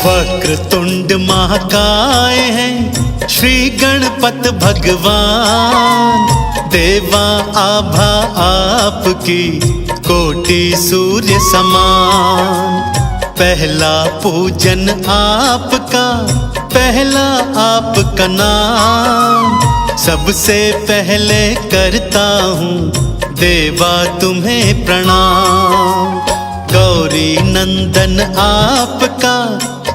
वक्रतुंड महाकाय हैं श्री गणपत भगवान। देवा आभा आपकी कोटि सूर्य समान। पहला पूजन आपका, पहला आपका नाम। सबसे पहले करता हूँ देवा तुम्हें प्रणाम। गौरी नंदन आपका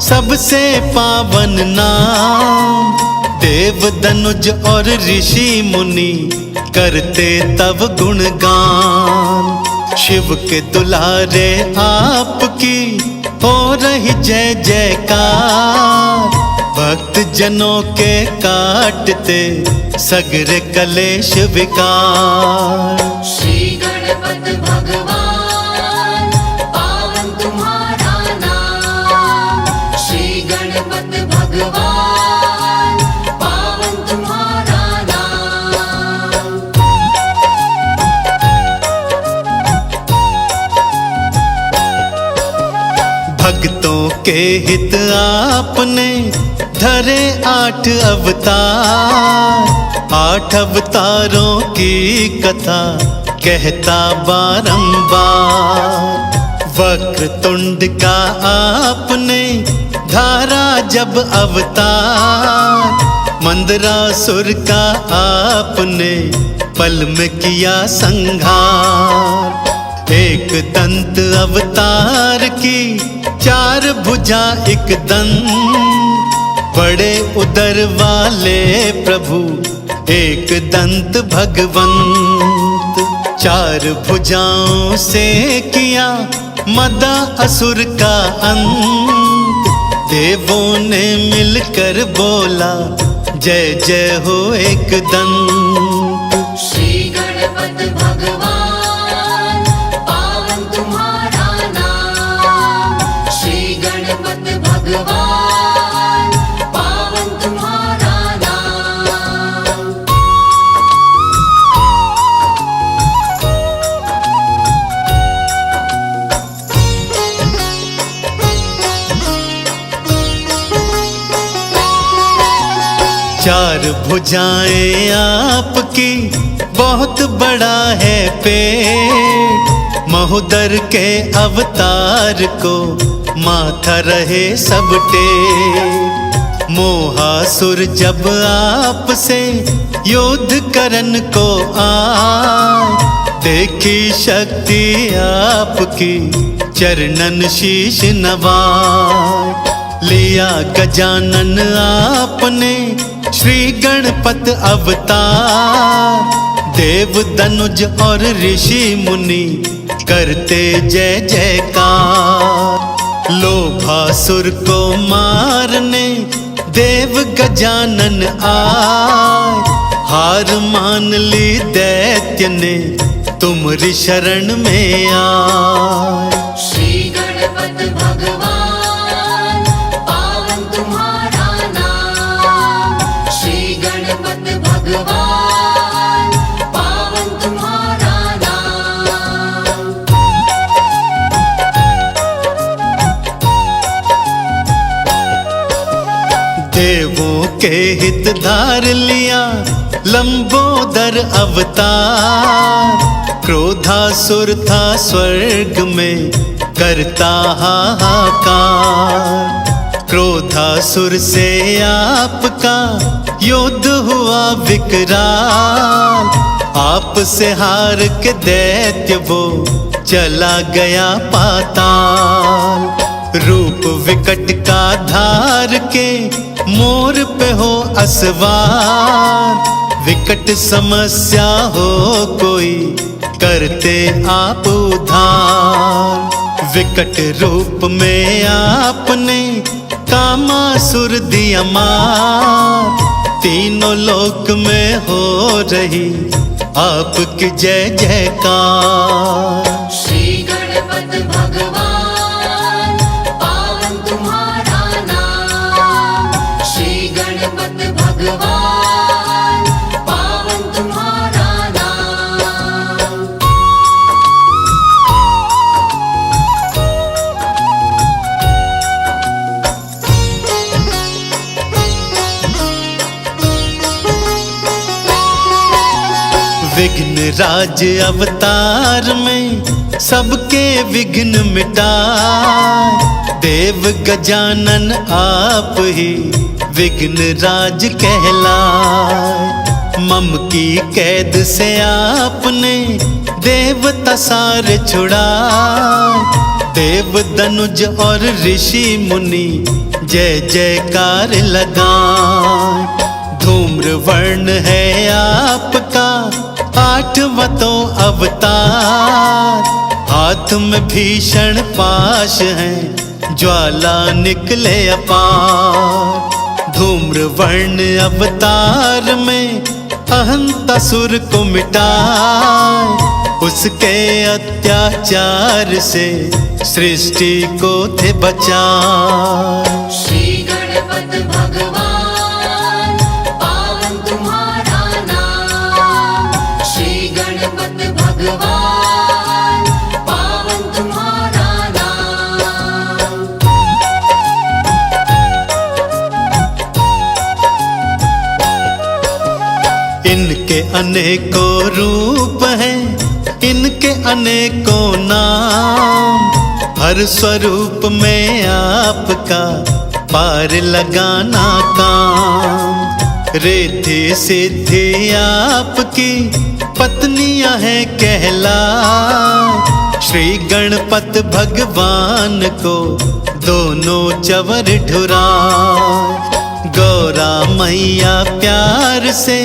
सबसे पावन नाम। देव दनुज और ऋषि मुनि करते तब गुणगान। शिव के दुलारे आपकी हो रही जय जयकार। भक्त जनों के काटते सगरे कलेश विकार। श्री गणपत भगवान पावन तुम्हारा नाम। श्री गणपत भगवान पावन तुम्हारा नाम। भक्तों के हित आपने धरे 8 अवतार। 8 अवतारों की कथा कहता बारंबार। वक्रतुंड का आपने धारा जब अवतार। मंदरासुर का आपने पल में किया संहार। एक दंत अवतार की 4 भुजा एक दंत। बड़े उदर वाले प्रभु एक दंत भगवंत। 4 भुजाओं से किया मदा असुर का अंत। देवों ने मिलकर बोला जय जय हो एक दंत। श्री गणपत भगवान पावन तुम्हारा नाम। श्री गणपत भगवान पावन तुम्हारा नाम। चार भुजाएं आपकी बहुत बड़ा है पेट। महोदर के अवतार को माथा रहे सब टेक। मोहासुर जब आपसे युद्ध करन को आए। देखी शक्ति आपकी चरणन शीश नवाए। लिया गजानन आपने श्री गणपत अवतार। देव दनुज और ऋषि मुनि करते जय जयकार। लोभासुर को मारने देव गजानन आए। हार मान ली दैत्य ने तुम्हारी शरण में आए। श्री गणपत भगवान पावन तुम्हारा नाम। श्री गणपत भगवान पावन तुम्हारा नाम। देवों के हित धार लिया लंबोदर अवतार। क्रोधासुर था स्वर्ग में करता हाहाकार। क्रोधासुर से आपका युद्ध हुआ विकराल। आपसे हार के दैत्य वो चला गया पाताल। रूप विकट का धार के मोर पे हो असवार। विकट समस्या हो कोई करते आप उद्धार। विकट रूप में आपने कामासुर दिया मार। तीनों लोक में हो रही आपकी जय जयकार। श्री गणपत भगवान पावन तुम्हारा नाम। श्री गणपत भगवान पावन तुम्हारा नाम। विघ्न राज अवतार में सबके विघ्न मिटाए, देव गजानन आप ही विघ्न राज कहलाए। मम की कैद से आपने देवता सारे छुड़ाए, देव दनुज और ऋषि मुनि जय जयकार लगाए। धूम्र वर्ण है आपका आठवां तो अवतार, हाथ में भीषण पाश है ज्वाला निकले अपार। धूम्र वर्ण अवतार में अहंतासुर को मिटाए, उसके अत्याचार से सृष्टि को थे बचाए। श्री गणपत भगवान पावन तुम्हारा नाम, श्री गणपत भगवान पावन तुम्हारा नाम। इनके अनेकों रूप हैं, इनके अनेकों नाम, हर स्वरूप में आपका पार लगाना काम। रिद्धि सिद्धि आपकी पत्नियां हैं कहला, श्री गणपत भगवान को दोनों चवर ढुरा। गौरा मैया प्यार से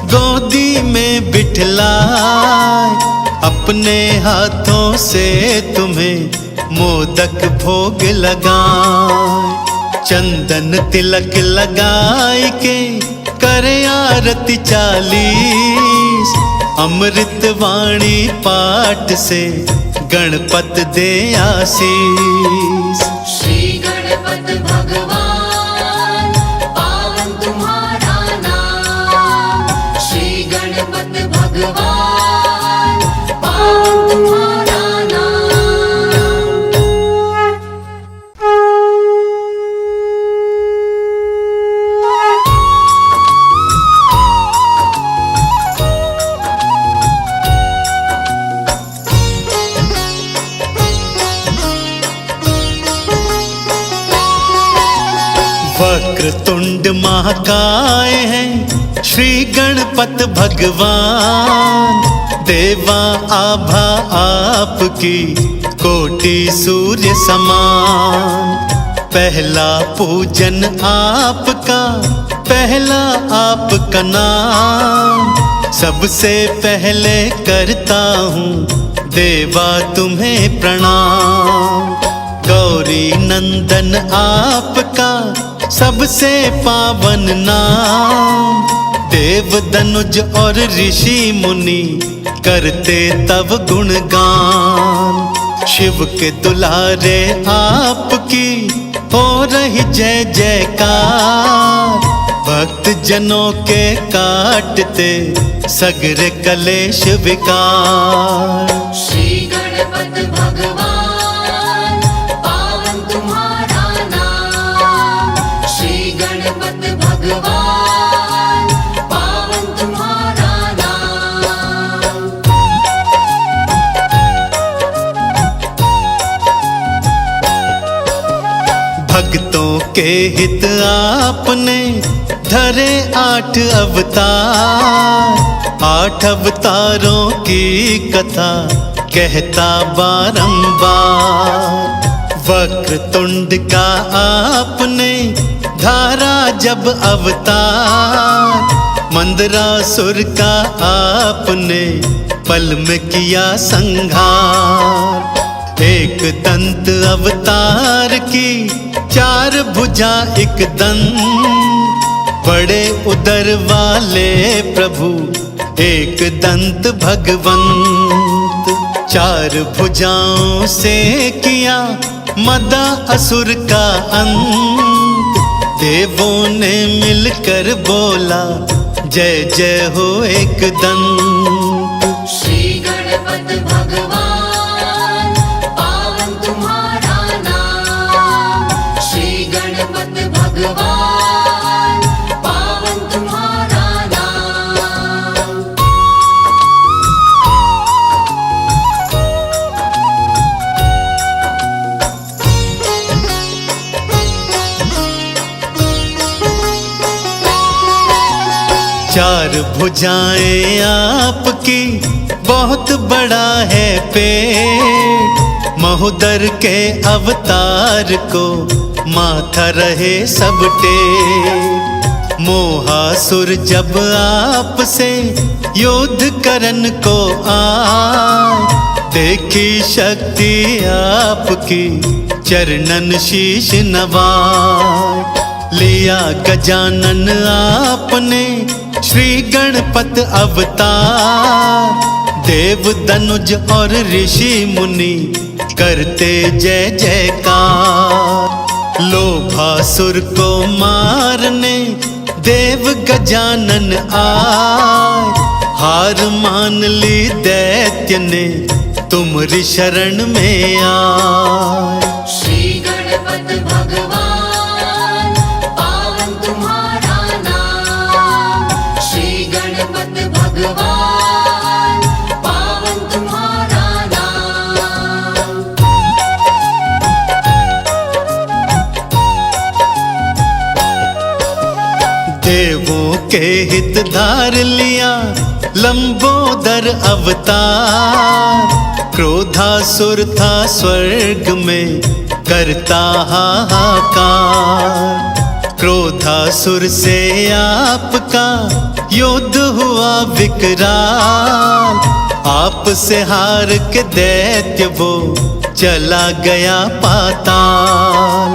गोदी में बिठलाए, अपने हाथों से तुम्हें मोदक भोग लगाए। चंदन तिलक लगाए के करे आरती 40, अमृत वाणी पाठ से गणपत दे आशीष। श्री गणपत भगवान पावन तुम्हारा नाम, श्री गणपत भगवान पावन तुम्हारा नाम। वक्रतुंड महाकाय हैं श्री गणपत भगवान, देवा आभा आपकी कोटि सूर्य समान। पहला पूजन आपका, पहला आपका नाम, सबसे पहले करता हूँ देवा तुम्हें प्रणाम। गौरी नंदन आपका सबसे पावन नाम, देव दनुज और ऋषि मुनि करते तब गुणगान। शिव के दुलारे आपकी हो रही जय जयकार, भक्त जनों के काटते सगरे कलेश विकार। श्री गणपत भगवान पावन तुम्हारा नाम, श्री गणपत भगवान पावन तुम्हारा नाम। भक्तों के हित आपने धरे 8 अवतार, 8 अवतारों की कथा कहता बारंबार। वक्रतुंड का आपने धारा जब अवतार, मंदरासुर का आपने पल में किया संहार। एक दंत अवतार की 4 भुजा एक दंत, बड़े उदर वाले प्रभु एक दंत भगवंत। 4 भुजाओं से किया मदा असुर का अंत, देवों ने मिलकर बोला जय जय हो एक दंत। श्री गणपत भगवान पावन तुम्हारा नाम, श्री गणपत भगवान पावन तुम्हारा नाम। चार भुजाएं आपकी, बहुत बड़ा है पेट। महोदर के अवतार को माथा रहे सब टेक। मोहासुर जब आपसे युद्ध करन को आए, देखी शक्ति आपकी चरणन शीश नवाए। लिया गजानन आपने श्री गणपत अवतार। देव दनुज और ऋषि मुनि करते जय जयकार। लोभासुर को मारने देव गजानन आए। हार मान ली दैत्य ने तुम्हारी शरण में आए। श्री गणपत भगवान पावन तुम्हारा नाम। श्री गणपत भगवान पावन तुम्हारा नाम। देवों के हित धार लिया लंबोदर अवतार। क्रोधासुर था स्वर्ग में करता हाहाकार। क्रोधासुर से आपका युद्ध हुआ विकराल। आपसे हार के दैत्य वो चला गया पाताल।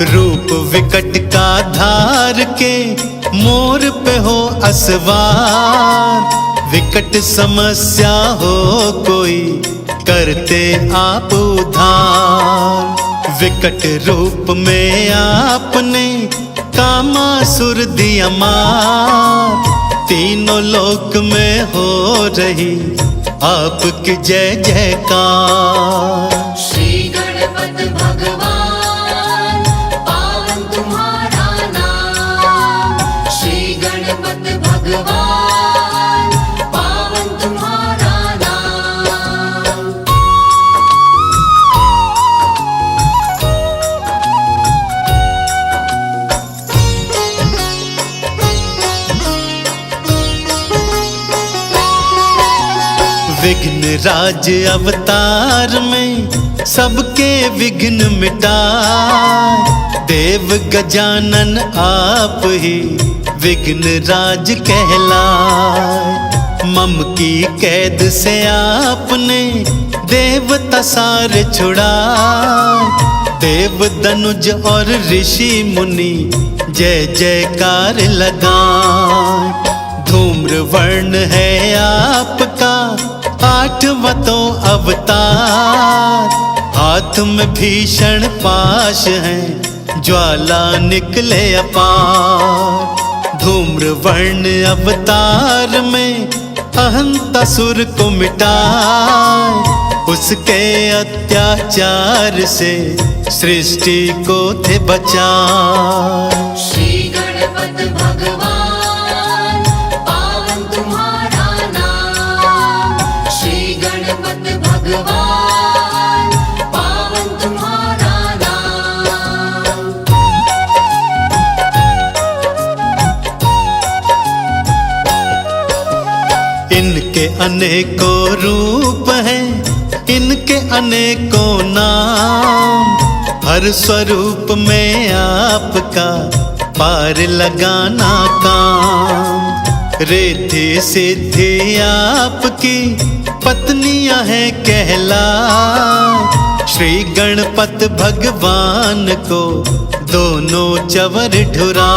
रूप विकट का धार के मोर पे हो असवार। विकट समस्या हो कोई करते आप उद्धार। विकट रूप में आपने कामासुर दिया मार। तीनों लोक में हो रही आपकी जय जयकार। श्री गणपत भगवान पावन तुम्हारा नाम। श्री गणपत भगवान पावन तुम्हारा नाम। विघ्न राज अवतार में सबके विघ्न मिटाए। देव गजानन आप ही विघ्न राज कहलाए। मम की कैद से आपने देवता सारे छुड़ाए। देव दनुज और ऋषि मुनि जय जयकार लगाए। धूम्र वर्ण है आपका आठवां तो अवतार। हाथ में भीषण पाश है ज्वाला निकले अपार। धूम्र वर्ण अवतार में अहंतासुर को मिटाए। उसके अत्याचार से सृष्टि को थे बचाए। श्री गणपत भगवान पावन तुम्हारा नाम। श्री गणपत भगवान पावन तुम्हारा नाम। इनके अनेकों रूप हैं, इनके अनेकों नाम। हर स्वरूप में आपका पार लगाना काम। रिद्धि सिद्धि आपकी पत्नियां हैं कहला। श्री गणपत भगवान को दोनों चवर ढुरा।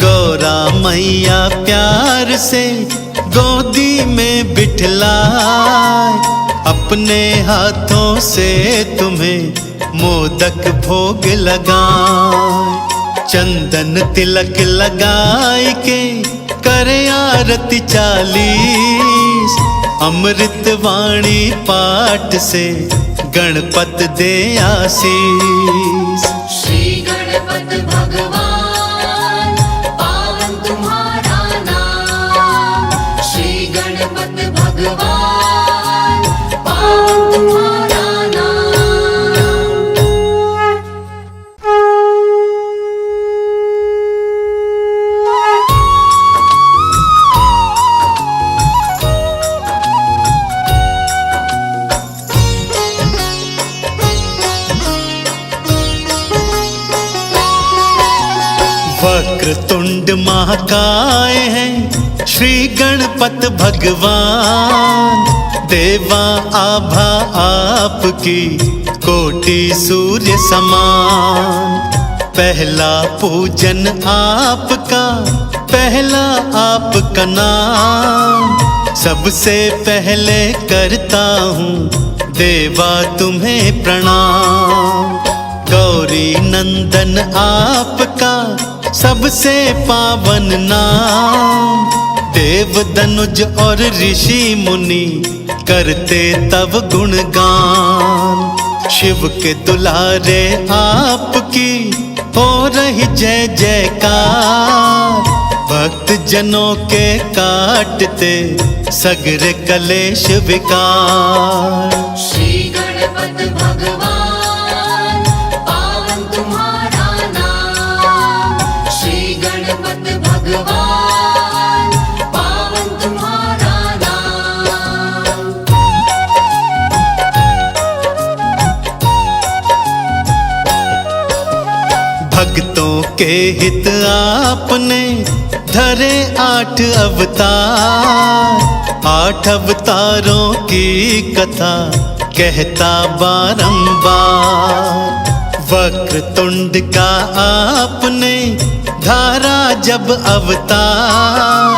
गौरा मैया प्यार से गोदी में बिठलाए। अपने हाथों से तुम्हें मोदक भोग लगाए। चंदन तिलक लगाए के करे आरती 40। अमृत वाणी पाठ से गणपत दे आशीष। श्री गणपत भगवान पावन तुम्हारा नाम। श्री गणपत भगवान पावन तुम्हारा नाम। वक्रतुंड महाकाय हैं श्री गणपत भगवान। देवा आभा आपकी कोटि सूर्य समान। पहला पूजन आपका, पहला आपका नाम। सबसे पहले करता हूँ देवा तुम्हें प्रणाम। गौरी नंदन आपका सबसे पावन नाम। देव दनुज और ऋषि मुनि करते तब गुणगान। शिव के दुलारे आपकी हो रही जय जयकार। भक्त जनों के काटते सगरे कलेश विकार। श्री गणपत भगवान पावन तुम्हारा नाम। श्री गणपत भगवान पावन तुम्हारा नाम। भक्तों के हित आपने धरे 8 अवतार। 8 अवतारों की कथा कहता बारंबार। वक्रतुंड का आपने धारा जब अवतार।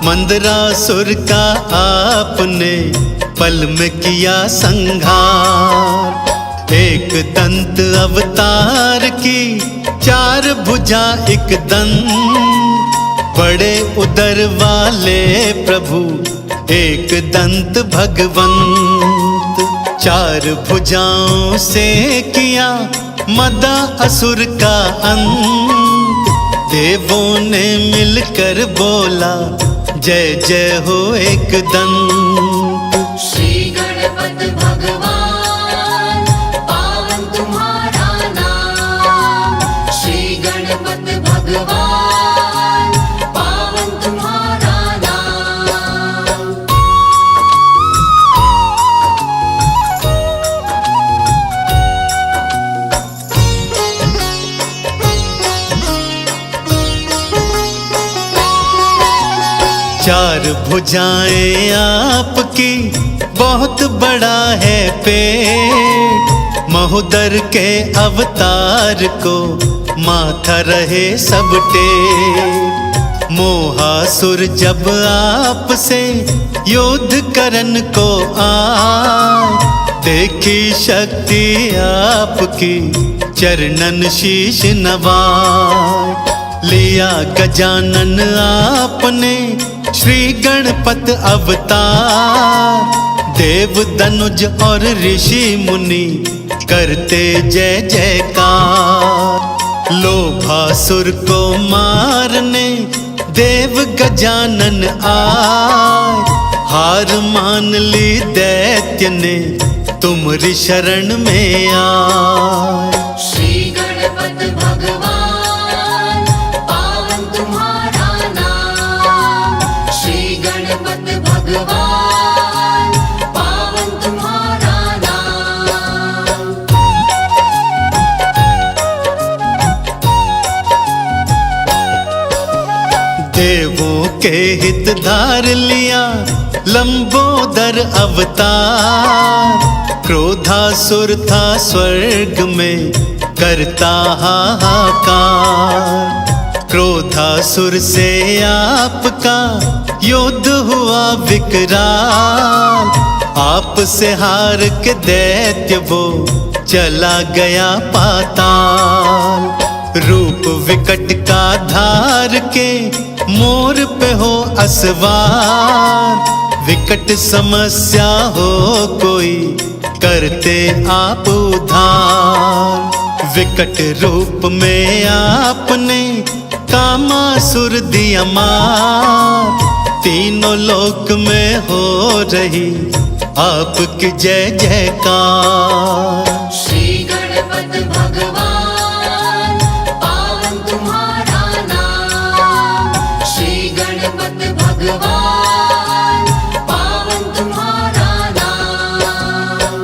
मंदरासुर का आपने पल में किया संहार। एक दंत अवतार की 4 भुजा एक दंत। बड़े उदर वाले प्रभु एक दंत भगवंत। 4 भुजाओं से किया मदा असुर का अंत। देवों ने मिलकर बोला जय जय हो एक दंत। श्री गणपत भगवान पावन तुम्हारा नाम। श्री गणपत भगवान पावन तुम्हारा नाम। चार भुजाएं आपकी बहुत बड़ा है पेट। महोदर के अवतार को माथा रहे सब टेक। मोहासुर जब आपसे युद्ध करन को आए। देखी शक्ति आपकी चरणन शीश नवाए। लिया गजानन आपने श्री गणपत अवतार। देव दनुज और ऋषि मुनि करते जय जयकार। लोभासुर को मारने देव गजानन आए। हार मान ली दैत्य ने तुम्हारी शरण में आए। श्री गणपत भगवान पावन तुम्हारा नाम। श्री गणपत भगवान पावन तुम्हारा नाम। देवों के हित धार लिया लंबोदर अवतार। क्रोधासुर था स्वर्ग में करता हाहाकार। क्रोधासुर से आपका युद्ध हुआ विकराल। आपसे हार के दैत्य वो चला गया पाताल। रूप विकट का धार के मोर पे हो असवार। विकट समस्या हो कोई करते आप उद्धार। विकट रूप में आपने कामासुर दिया मार। तीनों लोक में हो रही आपकी जय जयकार। श्री गणपत भगवान पावन तुम्हारा नाम। श्री गणपत भगवान पावन तुम्हारा नाम।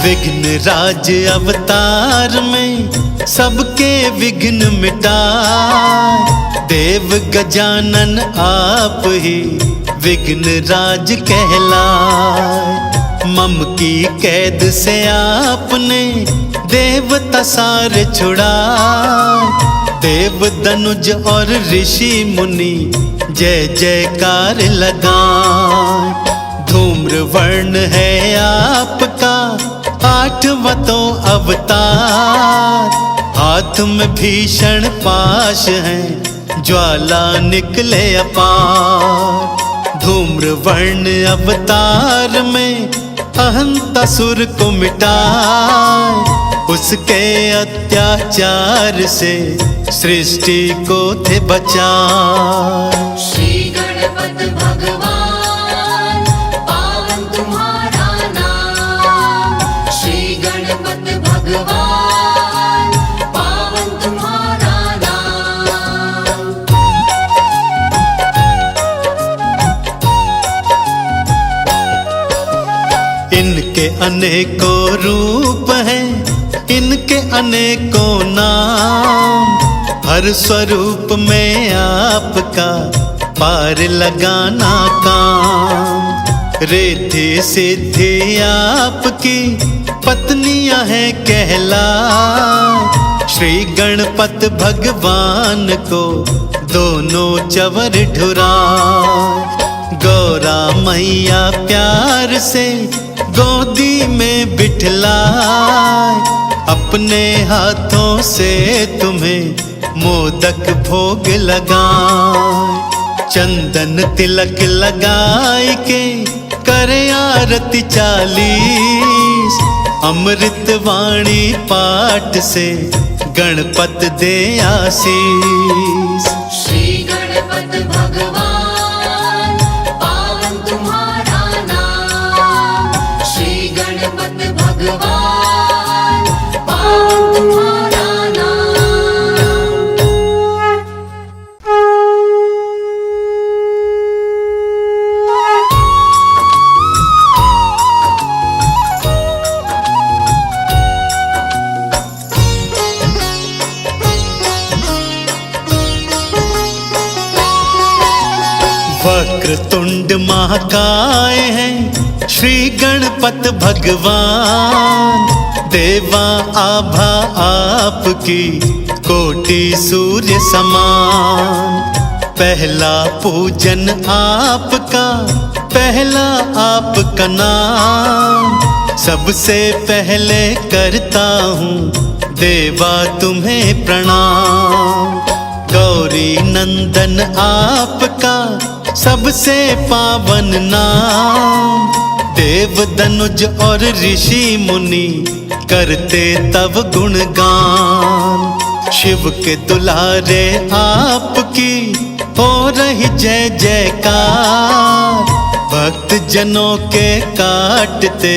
विघ्न राज अवतार में सबके विघ्न मिटाए। देव गजानन आप ही विघ्न राज कहलाए। मम की कैद से आपने देवता सारे छुड़ाए। देव दनुज और ऋषि मुनि जय जयकार लगाए। धूम्र वर्ण है आपका आठवां तो अवतार। हाथ में भीषण पाश है ज्वाला निकले अपार। धूम्र वर्ण अवतार में अहंतासुर को मिटाए। उसके अत्याचार से सृष्टि को थे बचाए। श्री गणपति भगवान पावन तुम्हारा नाम। श्री गणपति भगवान पावन तुम्हारा नाम। इनके अनेकों रूप हैं, इनके अनेकों नाम। हर स्वरूप में आपका पार लगाना काम। रिद्धि सिद्धि आपकी पत्नियां हैं कहला। श्री गणपत भगवान को दोनों चवर ढुरा। गौरा मैया प्यार से गोदी में बिठलाए। अपने हाथों से तुम्हें मोदक भोग लगाए। चंदन तिलक लगाए के करे आरती 40। अमृत वाणी पाठ से गणपत दे आशीष। श्री गणपति भगवान पावन तुम्हारा नाम। श्री गणपति भगवान पावन तुम्हारा नाम। वक्रतुंड महाकाय हैं श्री गणपत भगवान। देवा आभा आपकी कोटि सूर्य समान। पहला पूजन आपका, पहला आपका नाम। सबसे पहले करता हूँ देवा तुम्हें प्रणाम। गौरी नंदन आपका सबसे पावन नाम। देव दनुज और ऋषि मुनि करते तब गुणगान। शिव के दुलारे आपकी हो रही जय जयकार। भक्त जनों के काटते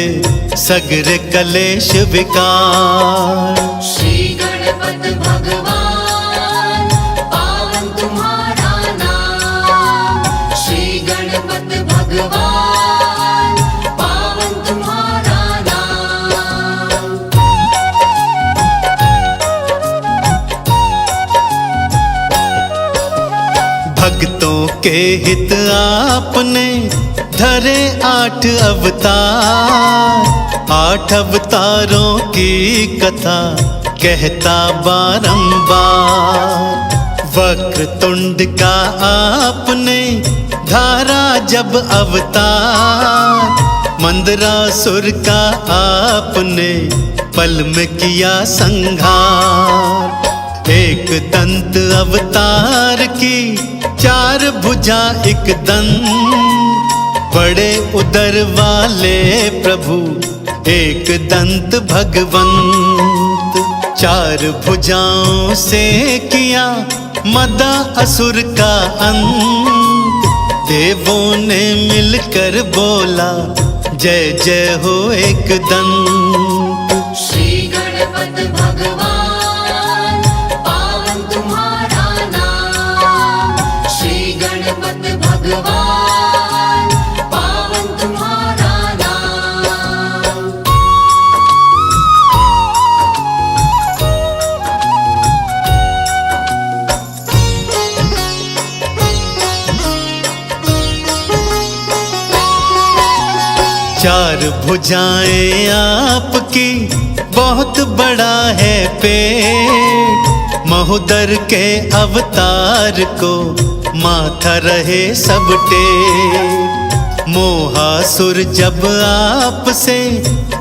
सगरे कलेश विकार। श्री गणपति भगवान पावन तुम्हारा नाम। श्री गणपति भगवान पावन तुम्हारा नाम। भक्तों के हित आपने धरे 8 अवतार। 8 अवतारों की कथा कहता बारंबार। वक्रतुंड का आपने धारा जब अवतार। मंदरासुर का आपने पल में किया संहार। एक दंत अवतार की 4 भुजा एक दंत। बड़े उदर वाले प्रभु एक दंत भगवंत। 4 भुजाओं से किया मदा असुर का अंत। देवों ने मिलकर बोला जय जय हो एक दंत। श्री गणपति भगवान पावन तुम्हारा नाम। श्री गणपति भगवान पावन तुम्हारा नाम। चार भुजाएं आपकी, बहुत बड़ा है पेट। महोदर के अवतार को माथा रहे सब टेक। मोहासुर जब आपसे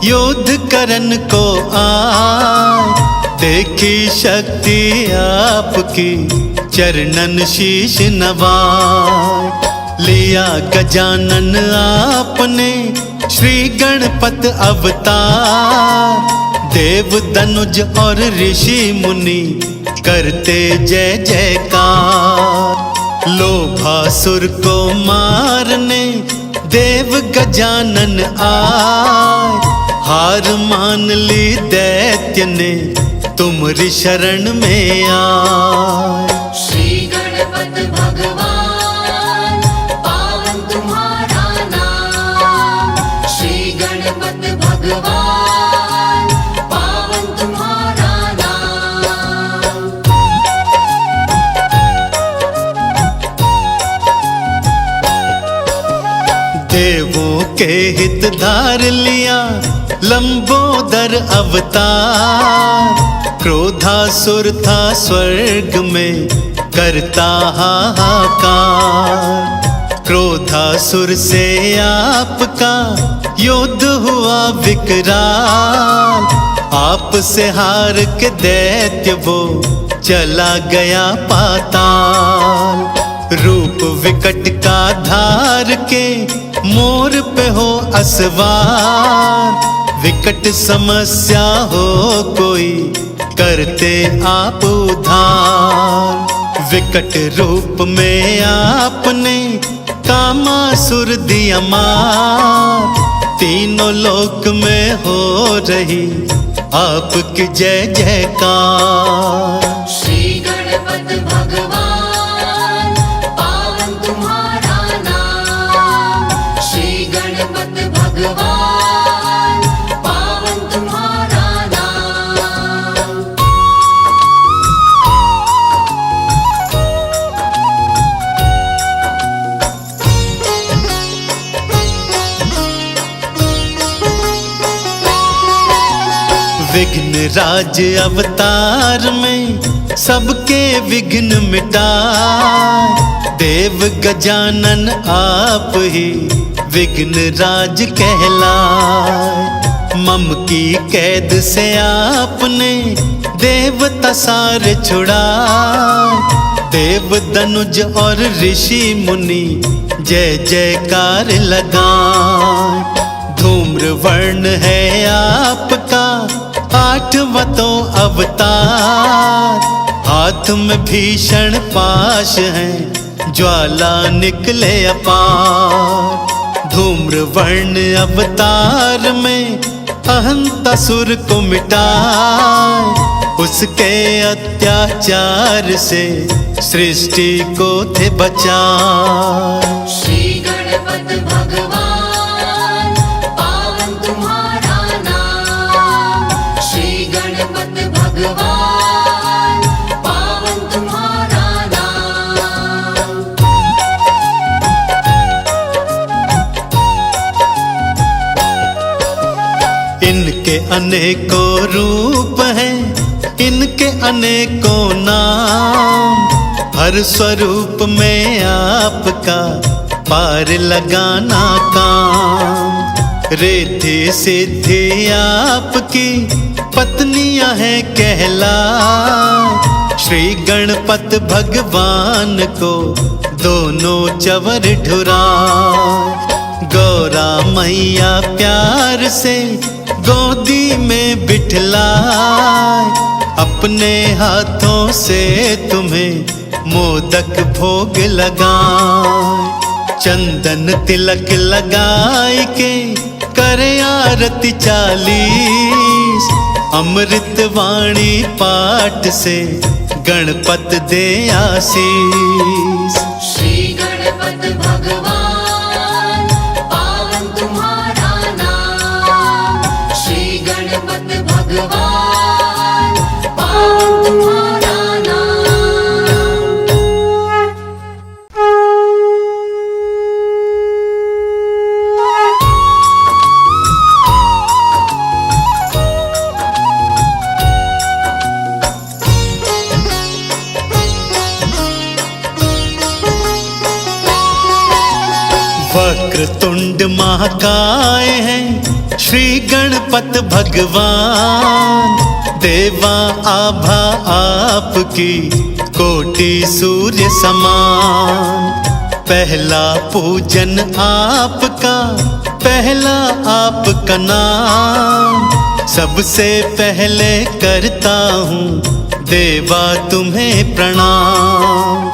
युद्ध करन को आए, देखी शक्ति आपकी चरणन शीश नवाए। लिया गजानन आपने श्री गणपत अवतार। देव दनुज और ऋषि मुनि करते जय जयकार। लोभासुर को मारने देव गजानन आए। हार मान ली दैत्य ने तुमरी शरण में आए। श्री गणपत भगवान पावन तुम्हारा नाम। श्री गणपत भगवान पावन तुम्हारा नाम। देवों के हित धार लिया लंबोदर अवतार। क्रोधासुर था स्वर्ग में करता हाहाकार। क्रोधासुर से आपका युद्ध हुआ विकराल। आप से हार के दैत्य वो चला गया पाताल। रूप विकट का धार के मोर पे हो असवार। विकट समस्या हो कोई करते आप उद्धार। विकट रूप में आपने कामासुर दिया मार। तीनों लोक में हो रही आपकी जय जयकार। श्री गणपत भगवान पावन तुम्हारा नाम। श्री गणपत भगवान पावन तुम्हारा नाम। विघ्न राज अवतार में सबके विघ्न मिटाए। देव गजानन आप ही विघ्न राज कहलाए। मम की कैद से आपने देवता सारे छुड़ाए। देव दनुज और ऋषि मुनि जय जयकार लगाए। धूम्र वर्ण है आपका आठवां तो अवतार। हाथ में भीषण पाश है ज्वाला निकले अपार। धूम्र वर्ण अवतार में अहंतासुर को मिटाए। उसके अत्याचार से सृष्टि को थे बचाए। श्री गणपत भगवान पावन तुम्हारा नाम। श्री गणपत भगवान पावन तुम्हारा नाम। इनके अनेकों रूप हैं, इनके अनेकों नाम। हर स्वरूप में आपका पार लगाना काम। रिद्धि सिद्धि आपकी पत्नियां हैं कहला। श्री गणपत भगवान को दोनों चवर ढुरा। गौरा मैया प्यार से गोदी में बिठलाए। अपने हाथों से तुम्हें मोदक भोग लगाए। चंदन तिलक लगाए के करे आरती 40। अमृत वाणी पाठ से गणपत दे आशीष। श्री गणपत भगवान पावन तुम्हारा नाम। श्री गणपत भगवान पावन तुम्हारा नाम। वक्रतुंड महाकाय हैं श्री गणपत भगवान। देवा आभा आपकी कोटि सूर्य समान। पहला पूजन आपका, पहला आपका नाम। सबसे पहले करता हूँ देवा तुम्हें प्रणाम।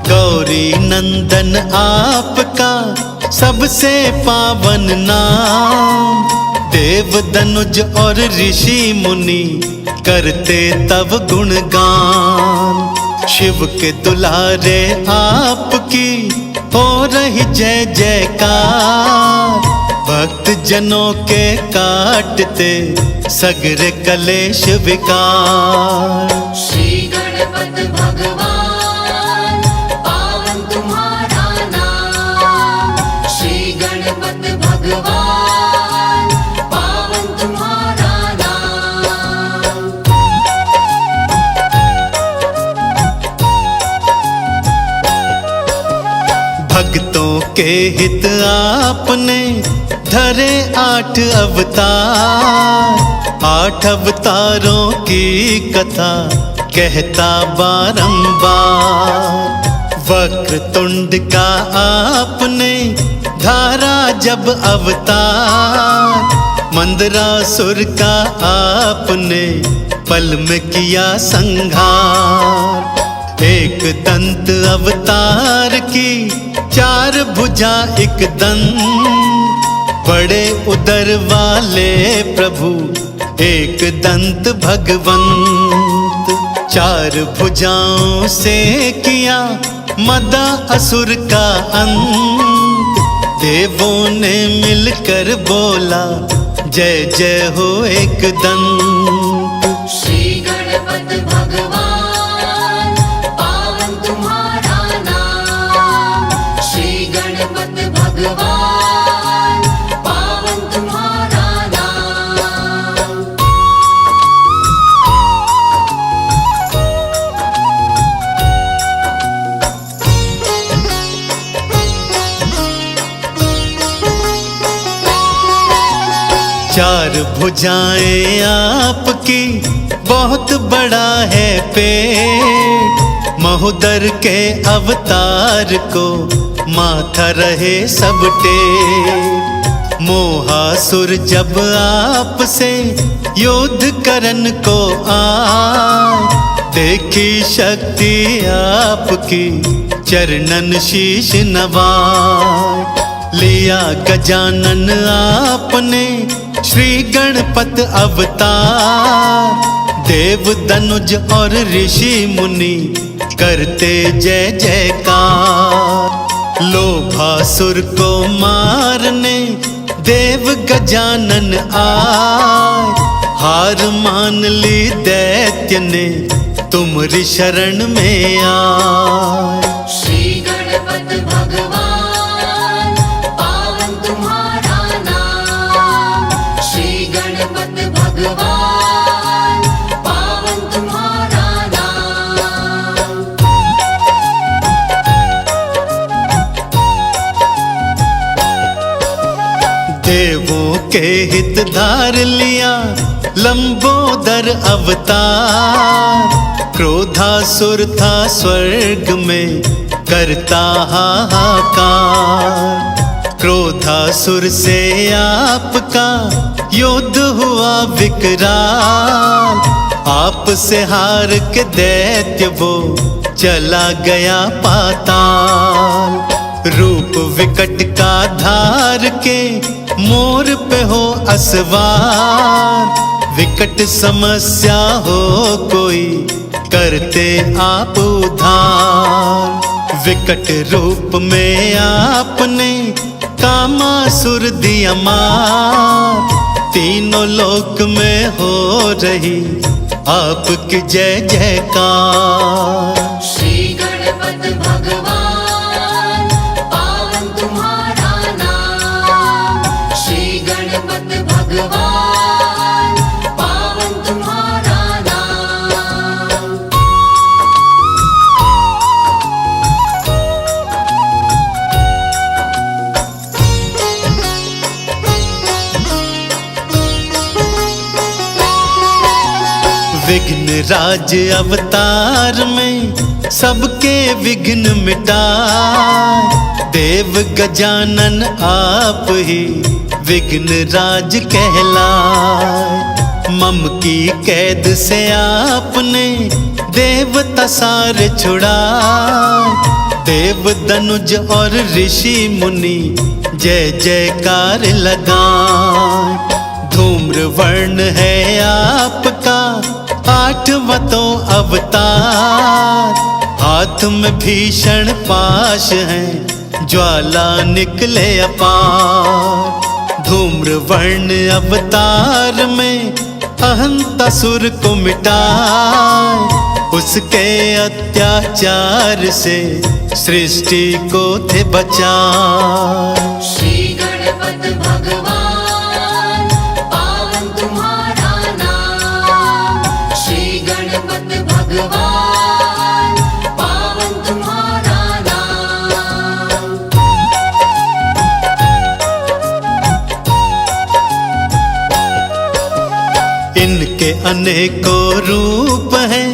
गौरी नंदन आपका सबसे पावन नाम। देव दनुज और ऋषि मुनि करते तब गुणगान। शिव के दुलारे आपकी हो रही जय जयकार। भक्त जनों के काटते सगरे कलेश विकार। श्री गणपत भगवान पावन तुम्हारा नाम। श्री गणपत भगवान पावन तुम्हारा नाम। भक्तों के हित आपने धरे 8 अवतार। 8 अवतारों की कथा कहता बारंबार। वक्रतुंड का आपने धारा जब अवतार। मंदरासुर का आपने पल में किया संहार। एक दंत अवतार की 4 भुजा एक दंत। बड़े उदर वाले प्रभु एक दंत भगवंत। 4 भुजाओं से किया मदा असुर का अंत। देवों ने मिलकर बोला जय जय हो एक दंत। श्री गणपत भगवान पावन तुम्हारा नाम। श्री गणपत भगवान पावन तुम्हारा नाम। चार भुजाएं आपकी बहुत बड़ा है पेट। महोदर के अवतार को माथा रहे सब टेक। मोहासुर जब आपसे युद्ध करन को आए। देखी शक्ति आपकी चरणन शीश नवाए। लिया गजानन आपने श्री गणपत अवतार। देव दनुज और ऋषि मुनि करते जय जयकार। लोभासुर को मारने देव गजानन आए। हार मान ली दैत्य ने तुम्हारी शरण में आए। श्री गणपत भगवान पावन तुम्हारा नाम। श्री गणपत भगवान पावन तुम्हारा नाम। देवों के हित धार लिया लंबोदर अवतार। क्रोधासुर था स्वर्ग में करता हाहाकार। क्रोधासुर से आपका युद्ध हुआ विकराल। आप से हार के दैत्य वो चला गया पाताल। रूप विकट का धार के मोर पे हो असवार। विकट समस्या हो कोई करते आप उद्धार। विकट रूप में आपने कामासुर दिया मार। तीनों लोक में हो रही आपकी जय जयकार। श्री गणपत भगवान पावन तुम्हारा नाम। श्री गणपत भगवान पावन तुम्हारा नाम। विघ्न राज अवतार में सबके विघ्न मिटाए, देव गजानन आप ही विघ्न राज कहलाए। मम की कैद से आपने देवता सारे छुड़ाए, देव दनुज और ऋषि मुनि जय जयकार लगाए। धूम्र वर्ण है आपका आठवां तो अवतार, हाथ में भीषण पाश है ज्वाला निकले अपार। धूम्र वर्ण अवतार में अहंतासुर को मिटाए, उसके अत्याचार से सृष्टि को थे बचाए। श्री गणपत भगवान पावन तुम्हारा नाम, श्री गणपत भगवान पावन तुम्हारा नाम। इनके अनेकों रूप हैं,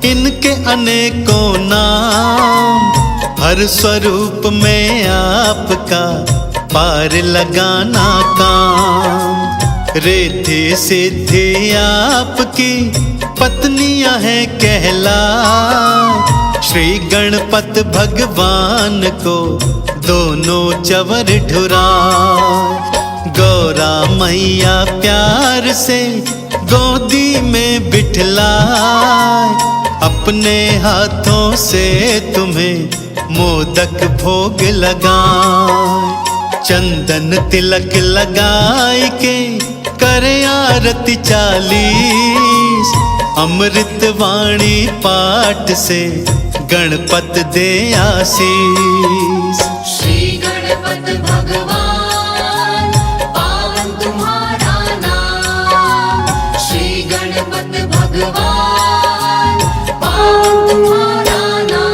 इनके अनेकों नाम, हर स्वरूप में आपका पार लगाना काम। रिद्धि सिद्धि आपकी पत्नियां हैं कहला, श्री गणपत भगवान को दोनों चवर ढुरा। गौरा मैया प्यार से गोदी में बिठलाए, अपने हाथों से तुम्हें मोदक भोग लगाए। चंदन तिलक लगाए के करे आरती 40, अमृत वाणी पाठ से गणपत दे आशीष। श्री गणपत भगवान पावन तुम्हारा नाम, श्री गणपत भगवान पावन तुम्हारा नाम।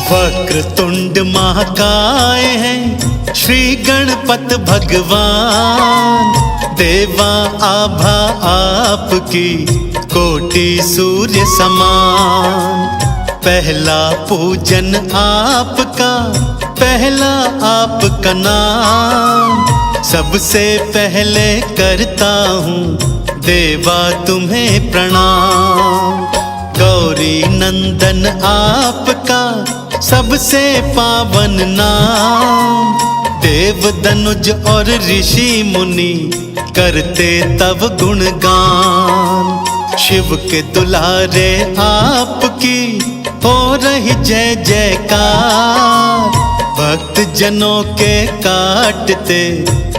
वक्रतुंड महाकाय हैं श्री गणपत भगवान, देवा आभा आपकी कोटि सूर्य समान। पहला पूजन आपका, पहला आपका नाम, सबसे पहले करता हूँ देवा तुम्हें प्रणाम। गौरी नंदन आपका सबसे पावन नाम, देव दनुज और ऋषि मुनि करते तब गुणगान। शिव के दुलारे आपकी हो रही जय जयकार, भक्त जनों के काटते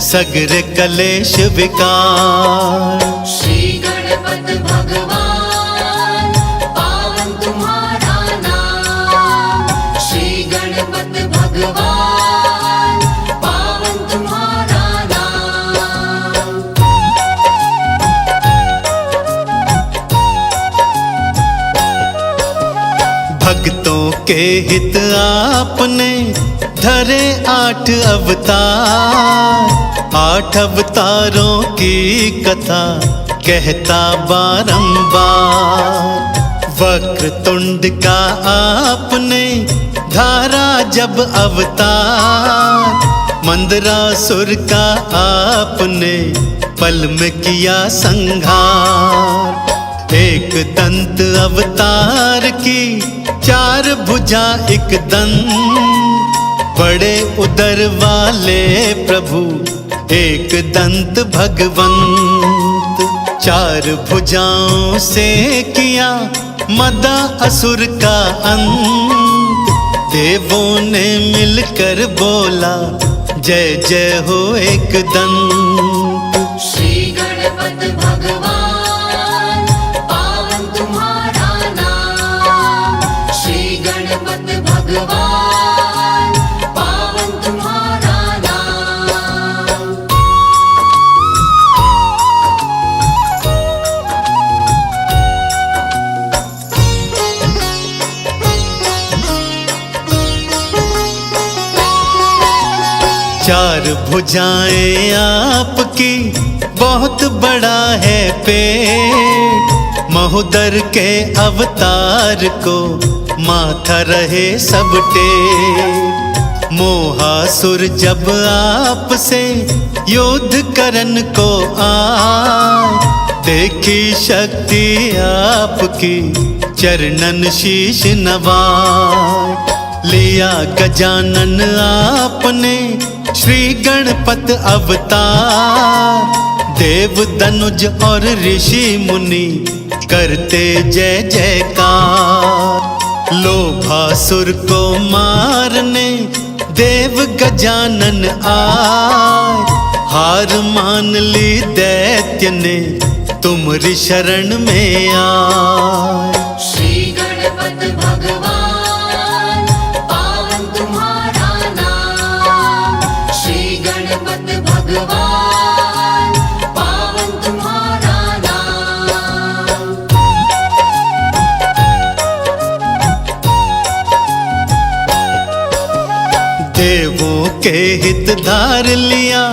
सगरे कलेश विकार। श्री गणपत भगवान पावन तुम्हारा नाम, श्री गणपत भगवान पावन तुम्हारा नाम। भक्तों के हित आपने धरे 8 अवतार, 8 अवतारों की कथा कहता बारंबार। वक्रतुंड का आपने धारा जब अवतार, मंदरासुर का आपने पल में किया संहार। एक दंत अवतार की 4 भुजा एक दंत, बड़े उदर वाले प्रभु एक दंत भगवंत। 4 भुजाओं से किया मदा असुर का अंत, देवों ने मिलकर बोला जय जय हो एक दंत। श्री गणपत भगवान पावन तुम्हारा नाम, श्री गणपत भगवान पावन तुम्हारा नाम। चार भुजाएं आपकी, बहुत बड़ा है पेट। महोदर के अवतार को माथा रहे सब टेक। मोहासुर जब आपसे युद्ध करन को आए, देखी शक्ति आपकी चरणन शीश नवाए। लिया गजानन आपने श्री गणपत अवतार। देव दनुज और ऋषि मुनि करते जय जयकार। लोभासुर को मारने देव गजानन आए। हार मान ली दैत्य ने तुम्हारी शरण में आए। श्री गणपत भगवान पावन तुम्हारा नाम। श्री गणपत भगवान पावन तुम्हारा नाम। देवों के हित धार लिया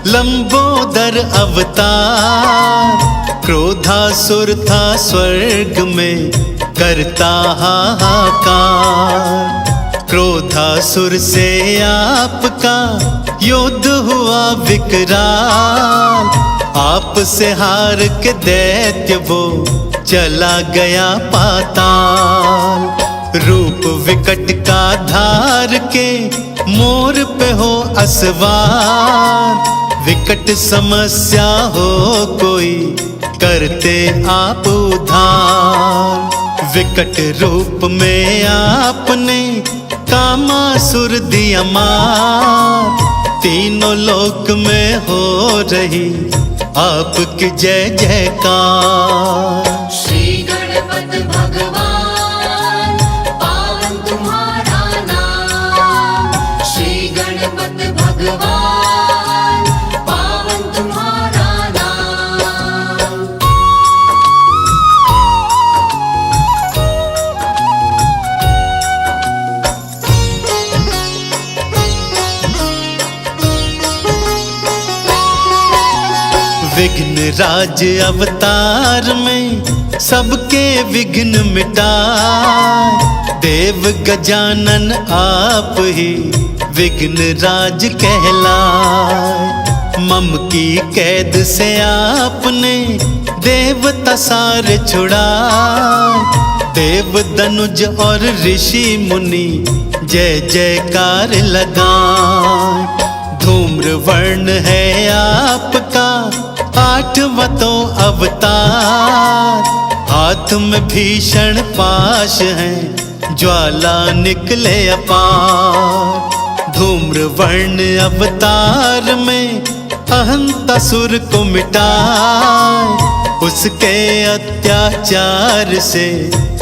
लंबोदर अवतार। क्रोधासुर था स्वर्ग में करता हाहाकार। क्रोधासुर से आपका युद्ध हुआ विकराल। आप से हार के दैत्य वो चला गया पाताल। रूप विकट का धार के मोर पे हो असवार। विकट समस्या हो कोई करते आप उद्धार। विकट रूप में आपने कामासुर दिया मार। तीनों लोक में हो रही आपकी जय जयकार। श्री गणपत भगवान पावन तुम्हारा नाम। श्री गणपत भगवान पावन तुम्हारा नाम। विघ्न राज अवतार में सबके विघ्न मिटाए। देव गजानन आप ही विघ्न राज कहलाए। मम की कैद से आपने देवता सारे छुड़ाए। देव दनुज और ऋषि मुनि जय जयकार लगाए। धूम्र वर्ण है आपका आठवां तो अवतार। हाथ में भीषण पाश है ज्वाला निकले अपार। धूम्र वर्ण अवतार में अहंतासुर को मिटाए। उसके अत्याचार से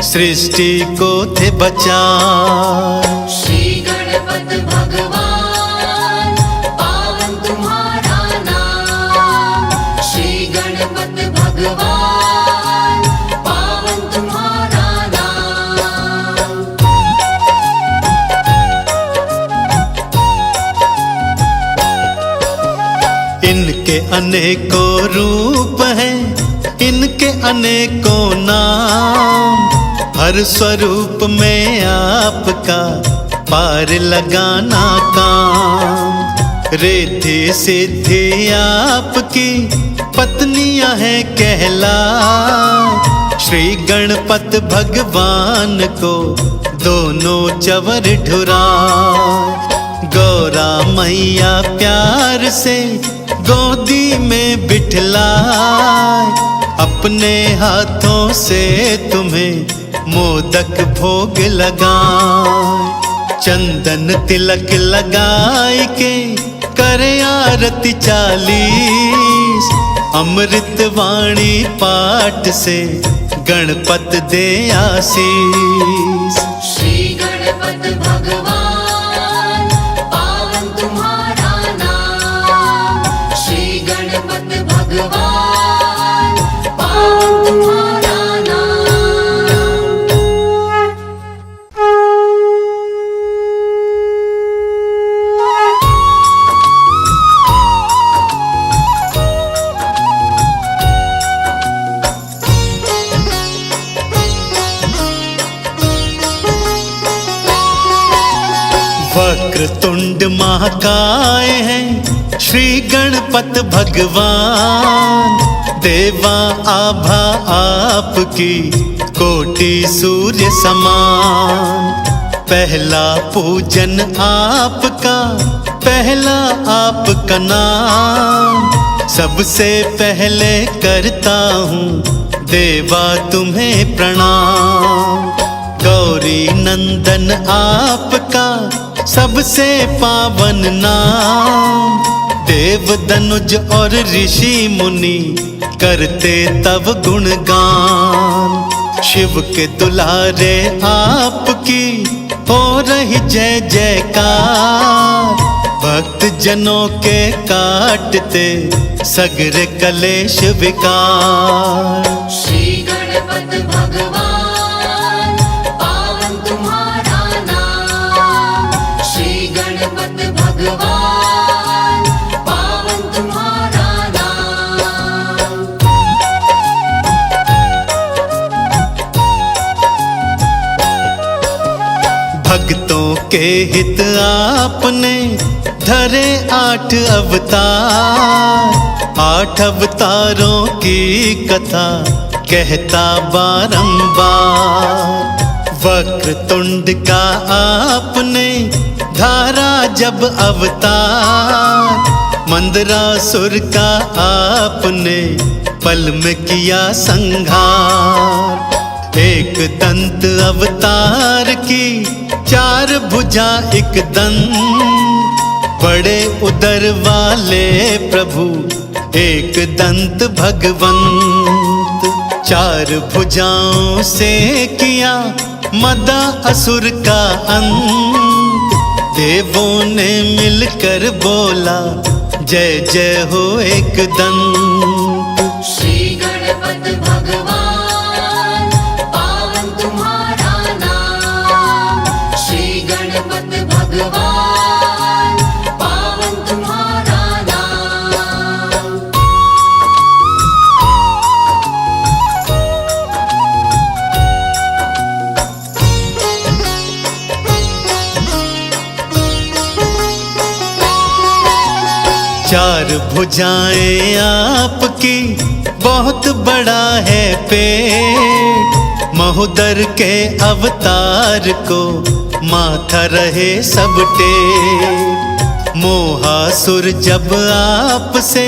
सृष्टि को थे बचाए। श्री गणपत भगवान पावन तुम्हारा नाम। श्री गणपत भगवान पावन तुम्हारा नाम। इनके अनेकों रूप हैं, इनके अनेकों नाम। हर स्वरूप में आपका पार लगाना काम। रिद्धि सिद्धि आपकी पत्नियां हैं कहला। श्री गणपत भगवान को दोनों चवर ढुरा। गौरा मैया प्यार से गोदी में बिठलाए। अपने हाथों से तुम्हें मोदक भोग लगाए। चंदन तिलक लगाए के करे आरती 40। अमृत वाणी पाठ से गणपत दे आशीष। श्री गणपत भगवान पावन तुम्हारा नाम। श्री गणपत भगवान पावन तुम्हारा नाम। वक्रतुंड महाकाय हैं श्री गणपत भगवान। देवा आभा आपकी कोटि सूर्य समान। पहला पूजन आपका, पहला आपका नाम। सबसे पहले करता हूँ देवा तुम्हें प्रणाम। गौरी नंदन आपका सबसे पावन नाम। देव दनुज और ऋषि मुनि करते तब गुणगान। शिव के दुलारे आपकी हो रही जय जयकार। भक्त जनों के काटते सगरे कलेश विकार। श्री गणपत भगवान पावन तुम्हारा नाम। श्री गणपत भगवान पावन तुम्हारा नाम। भक्तों के हित आपने धरे 8 अवतार। 8 अवतारों की कथा कहता बारंबार। वक्रतुंड का आपने धारा जब अवतार। मंदरासुर का आपने पल में किया संहार। एक दंत अवतार की 4 भुजा एक दंत। बड़े उदर वाले प्रभु एक दंत भगवंत। 4 भुजाओं से किया मदा असुर का अंत। देवों ने मिलकर बोला जय जय हो एक दंत। श्री गणपत भगवान पावन तुम्हारा नाम। श्री गणपत भगवान पावन तुम्हारा नाम। चार भुजाएं आपकी बहुत बड़ा है पेट। महोदर के अवतार को माथा रहे सब टेक। मोहासुर जब आपसे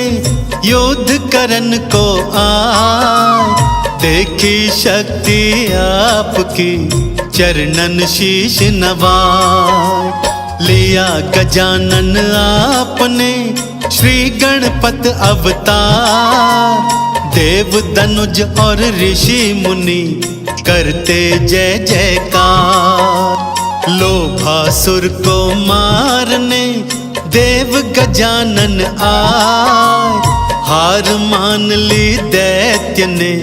युद्ध करन को आए। देखी शक्ति आपकी चरणन शीश नवाए। लिया गजानन आपने श्री गणपत अवतार। देव दनुज और ऋषि मुनि करते जय जयकार। लोभासुर को मारने देव गजानन आए। हार मान ली दैत्य ने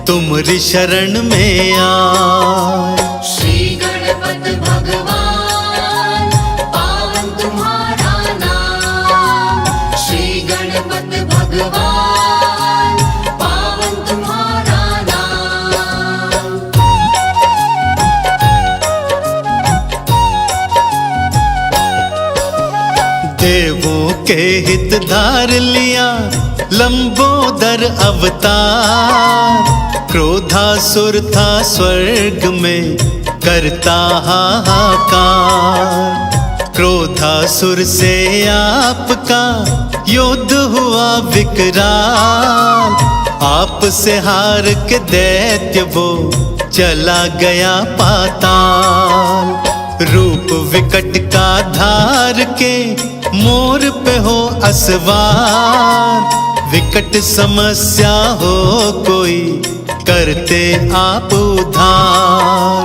तुम्हारी शरण में आए। श्री गणपत भगवान पावन तुम्हारा नाम। श्री गणपत भगवान पावन तुम्हारा नाम। देवों के हित धार लिया लंबोदर अवतार। क्रोधासुर था स्वर्ग में करता हाहाकार। क्रोधासुर से आपका युद्ध हुआ विकराल। आप से हार के दैत्य वो चला गया पाताल। रूप विकट का धार के मोर पे हो असवार। विकट समस्या हो कोई करते आप उद्धार।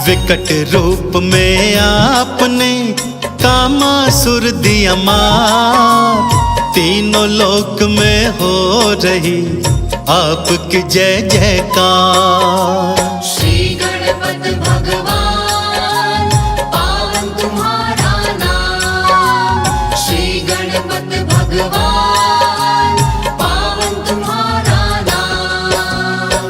विकट रूप में आपने कामासुर दिया मार। तीनों लोक में हो रही आपकी जय जयकार। श्री गणपत भगवान पावन तुम्हारा नाम। श्री गणपत भगवान पावन तुम्हारा नाम।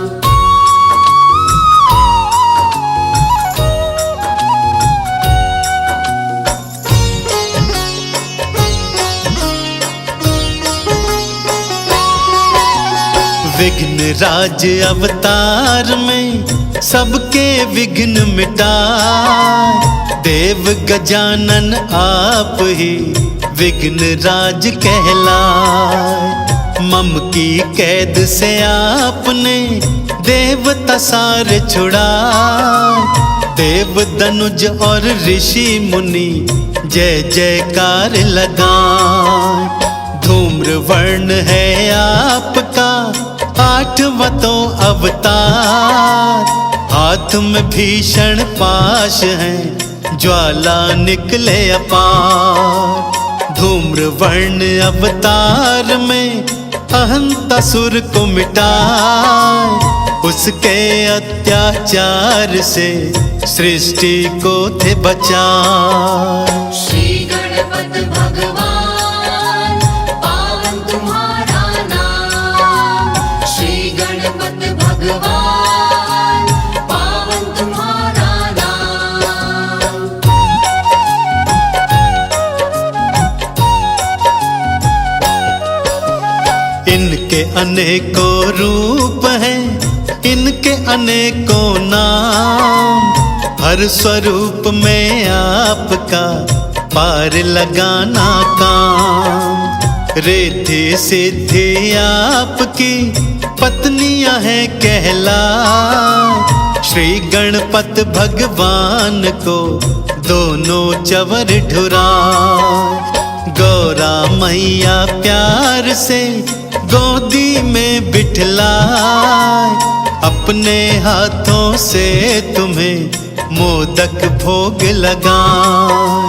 विघ्न राज अवतार में सबके विघ्न मिटाए। देव गजानन आप ही विघ्न राज कहलाए। मम की कैद से आपने देवता सारे छुड़ाए। देव दनुज और ऋषि मुनि जय जयकार लगाए। धूम्र वर्ण है आपका आठवां तो अवतार। हाथ में भीषण पाश है ज्वाला निकले अपार। धूम्र वर्ण अवतार में अहंतासुर को मिटाए। उसके अत्याचार से सृष्टि को थे बचाए। श्री गणपत भगवान पावन तुम्हारा नाम। श्री गणपत भगवान पावन तुम्हारा नाम। इनके अनेकों रूप हैं, इनके अनेकों नाम। हर स्वरूप में आपका पार लगाना काम। रिद्धि सिद्धि आपकी पत्नियां हैं कहला। श्री गणपत भगवान को दोनों चवर ढुरा। गौरा मैया प्यार से गोदी में बिठलाए। अपने हाथों से तुम्हें मोदक भोग लगाए।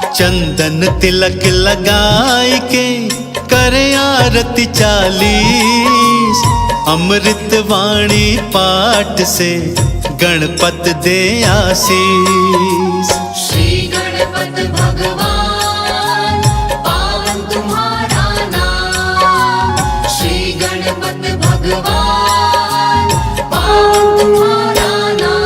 चंदन तिलक लगाए के करे आरती 40। अमृत वाणी पाठ से गणपत दे आशीष। श्री गणपत भगवान पावन तुम्हारा नाम। श्री गणपत भगवान पावन तुम्हारा नाम।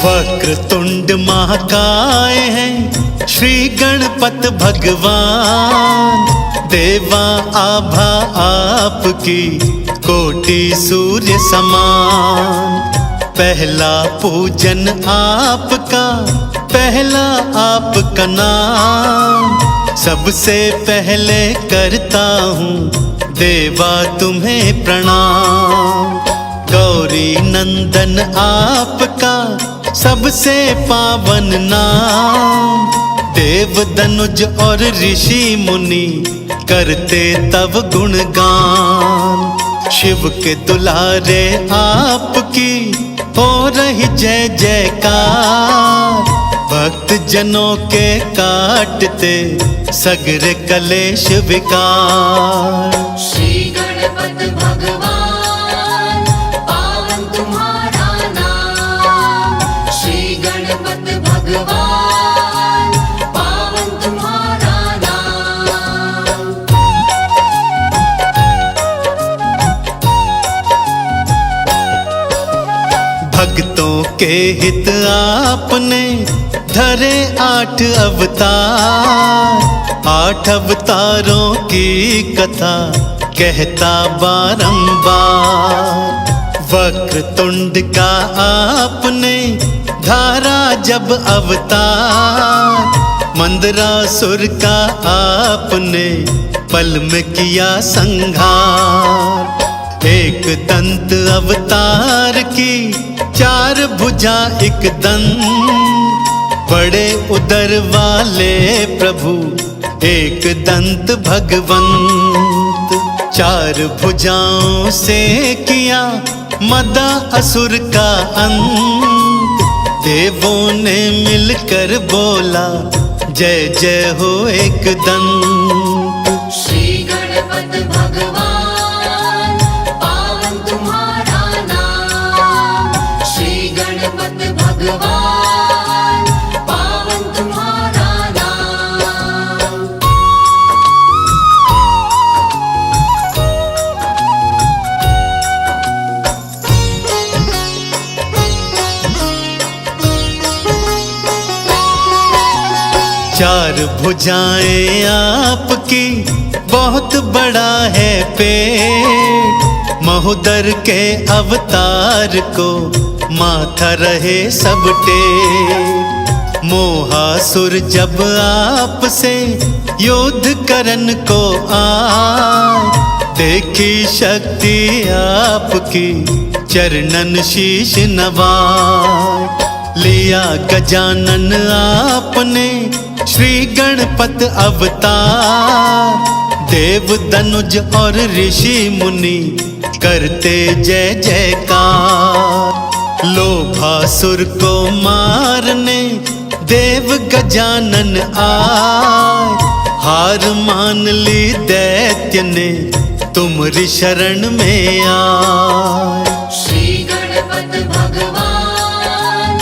वक्रतुंड महाकाय हैं श्री गणपत भगवान। देवा आभा आपकी कोटि सूर्य समान। पहला पूजन आपका, पहला आपका नाम। सबसे पहले करता हूँ देवा तुम्हें प्रणाम। गौरी नंदन आपका सबसे पावन नाम। देव दनुज और ऋषि मुनि करते तब गुणगान। शिव के दुलारे आपकी हो रही जय जयकार। भक्त जनों के काटते सगरे कलेश विकार। श्री गणपत भगवान पावन तुम्हारा नाम। श्री गणपत भगवान पावन तुम्हारा नाम। भक्तों के हित आपने धरे 8 अवतार। 8 अवतारों की कथा कहता बारंबार। वक्रतुंड का आपने धारा जब अवतार। मंदरासुर का आपने पल में किया संहार। एक दंत अवतार की 4 भुजा एक दंत। बड़े उदर वाले प्रभु एक दंत भगवंत। 4 भुजाओं से किया मदा असुर का अंत। देवों ने मिलकर बोला जय जय हो एक दंत। श्री गणपत भगवान पावन तुम्हारा नाम। श्री गणपत भगवान पावन तुम्हारा नाम। चार भुजाएं आपकी, बहुत बड़ा है पेट। महोदर के अवतार को माथा रहे सब टेक। मोहासुर जब आपसे युद्ध करन को आए, देखी शक्ति आपकी चरणन शीश नवाए। लिया गजानन आपने श्री गणपत अवतार। देव दनुज और ऋषि मुनि करते जय जयकार। लोभासुर को मारने देव गजानन आए। हार मान ली दैत्य ने तुम्हारी शरण में आए। श्री गणपत भगवान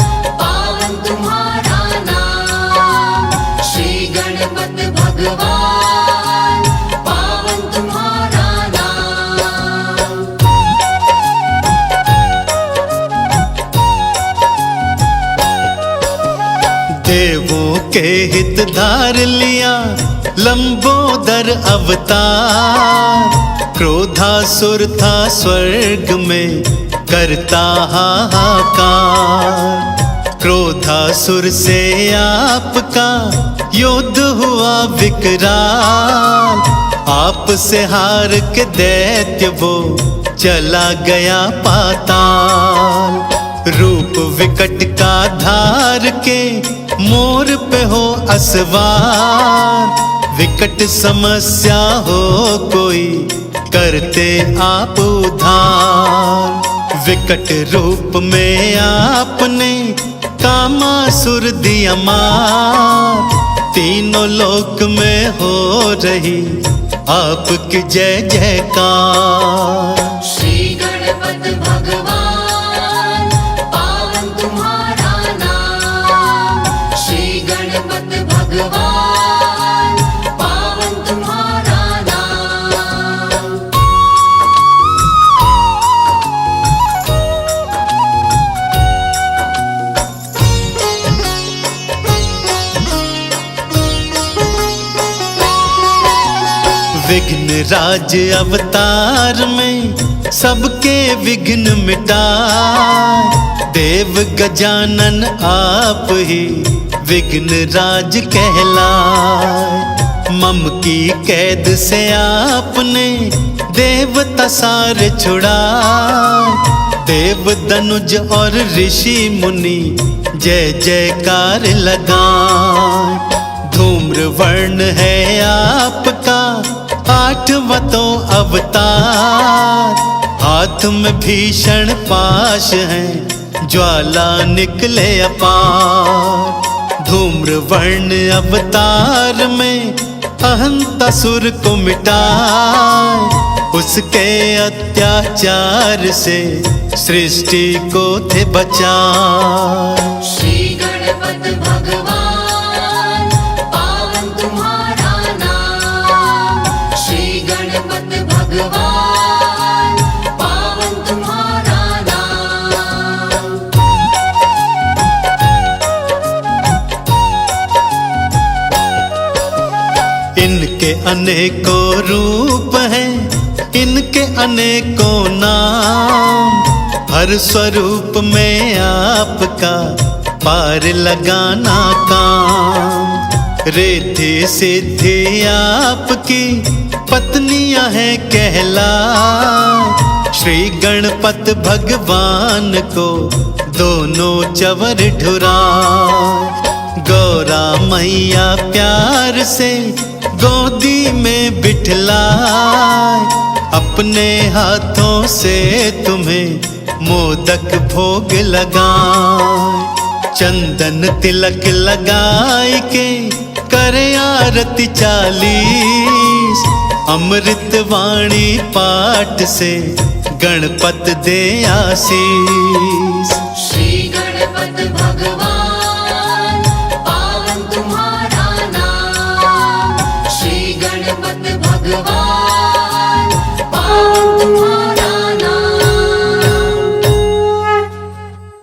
पावन तुम्हारा नाम। श्री गणपत भगवान पावन तुम्हारा नाम। देवों के हित धार लिया लंबोदर अवतार। क्रोधासुर था स्वर्ग में करता हाहाकार। क्रोधासुर से आपका युद्ध हुआ विकराल। आपसे हार के दैत्य वो चला गया पाताल। रूप विकट का धार के मोर पे हो असवार। विकट समस्या हो कोई करते आप उद्धार। विकट रूप में आपने कामासुर दिया मार। तीनों लोक में हो रही आपकी जय जयकार। श्री गणपत भगवान पावन तुम्हारा नाम। श्री गणपत भगवान पावन तुम्हारा नाम। विघ्न राज अवतार में सबके विघ्न मिटाए। देव गजानन आप ही विघ्न राज कहलाए। मम की कैद से आपने देवता सारे छुड़ाए। देव दनुज और ऋषि मुनि जय जयकार लगाए। धूम्र वर्ण है आपका आठवां तो अवतार। हाथ में भीषण पाश है ज्वाला निकले अपार। धूम्र वर्ण अवतार में अहंतासुर को मिटाए। उसके अत्याचार से सृष्टि को थे बचाए। श्री गणपत भगवान पावन तुम्हारा नाम। श्री गणपत भगवान पावन तुम्हारा नाम। इनके अनेकों रूप हैं, इनके अनेकों नाम। हर स्वरूप में आपका पार लगाना काम। रिद्धि सिद्धि आपकी पत्नियां हैं कहला। श्री गणपत भगवान को दोनों चवर ढुरा। गौरा मैया प्यार से गोदी में बिठलाए। अपने हाथों से तुम्हें मोदक भोग लगाए। चंदन तिलक लगाए के करे आरती 40। अमृत वाणी पाठ से गणपत दे आशीष। श्री गणपत भगवान